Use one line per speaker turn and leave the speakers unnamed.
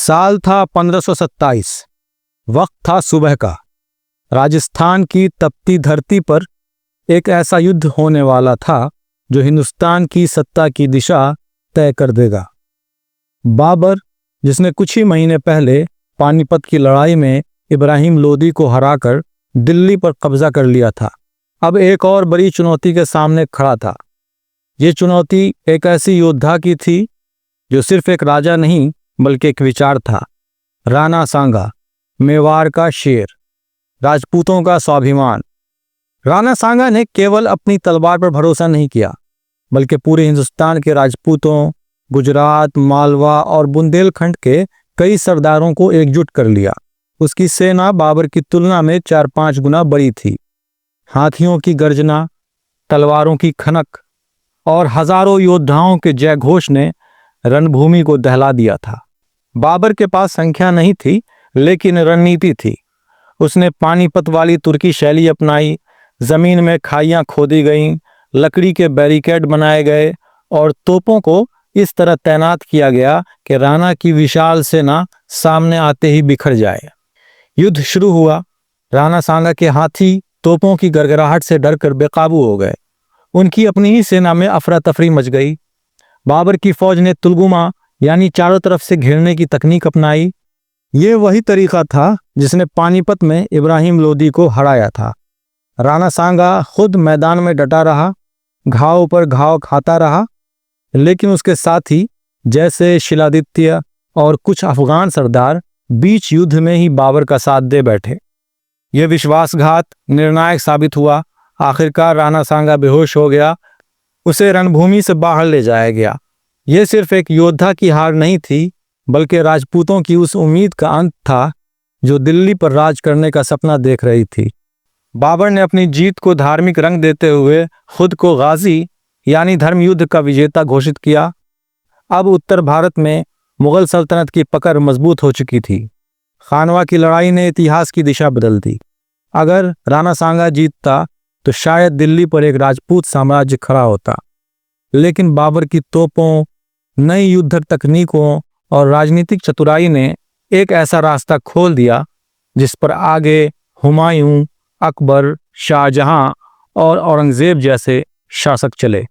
साल था 1527। वक्त था सुबह का। राजस्थान की तपती धरती पर एक ऐसा युद्ध होने वाला था जो हिंदुस्तान की सत्ता की दिशा तय कर देगा। बाबर, जिसने कुछ ही महीने पहले पानीपत की लड़ाई में इब्राहिम लोदी को हराकर दिल्ली पर कब्जा कर लिया था, अब एक और बड़ी चुनौती के सामने खड़ा था। ये चुनौती एक ऐसी योद्धा की थी जो सिर्फ एक राजा नहीं बल्कि एक विचार था। राणा सांगा, मेवाड़ का शेर, राजपूतों का स्वाभिमान। राणा सांगा ने केवल अपनी तलवार पर भरोसा नहीं किया बल्कि पूरे हिंदुस्तान के राजपूतों, गुजरात, मालवा और बुंदेलखंड के कई सरदारों को एकजुट कर लिया। उसकी सेना बाबर की तुलना में 4-5 गुना बड़ी थी। हाथियों की गर्जना, तलवारों की खनक और हजारों योद्धाओं के जयघोष ने रणभूमि को दहला दिया था। बाबर के पास संख्या नहीं थी लेकिन रणनीति थी। उसने पानीपत वाली तुर्की शैली अपनाई। जमीन में खाइयां खोदी गईं, लकड़ी के बैरिकेड बनाए गए और तोपों को इस तरह तैनात किया गया कि राणा की विशाल सेना सामने आते ही बिखर जाए। युद्ध शुरू हुआ। राणा सांगा के हाथी तोपों की गड़गड़ाहट से डरकर बेकाबू हो गए। उनकी अपनी ही सेना में अफरा तफरी मच गई। बाबर की फौज ने तुलगुमा यानी चारों तरफ से घेरने की तकनीक अपनाई। ये वही तरीका था जिसने पानीपत में इब्राहिम लोदी को हराया था। राणा सांगा खुद मैदान में डटा रहा, घाव पर घाव खाता रहा, लेकिन उसके साथी जैसे शिलादित्य और कुछ अफगान सरदार बीच युद्ध में ही बाबर का साथ दे बैठे। यह विश्वासघात निर्णायक साबित हुआ। आखिरकार राणा सांगा बेहोश हो गया। उसे रणभूमि से बाहर ले जाया गया। यह सिर्फ एक योद्धा की हार नहीं थी बल्कि राजपूतों की उस उम्मीद का अंत था जो दिल्ली पर राज करने का सपना देख रही थी। बाबर ने अपनी जीत को धार्मिक रंग देते हुए खुद को गाजी यानी धर्म युद्ध का विजेता घोषित किया। अब उत्तर भारत में मुगल सल्तनत की पकड़ मजबूत हो चुकी थी। खानवा की लड़ाई ने इतिहास की दिशा बदल दी। अगर राणा सांगा जीतता तो शायद दिल्ली पर एक राजपूत साम्राज्य खड़ा होता, लेकिन बाबर की तोपों, नई युद्ध तकनीकों और राजनीतिक चतुराई ने एक ऐसा रास्ता खोल दिया जिस पर आगे हुमायूं, अकबर, शाहजहां और औरंगजेब जैसे शासक चले।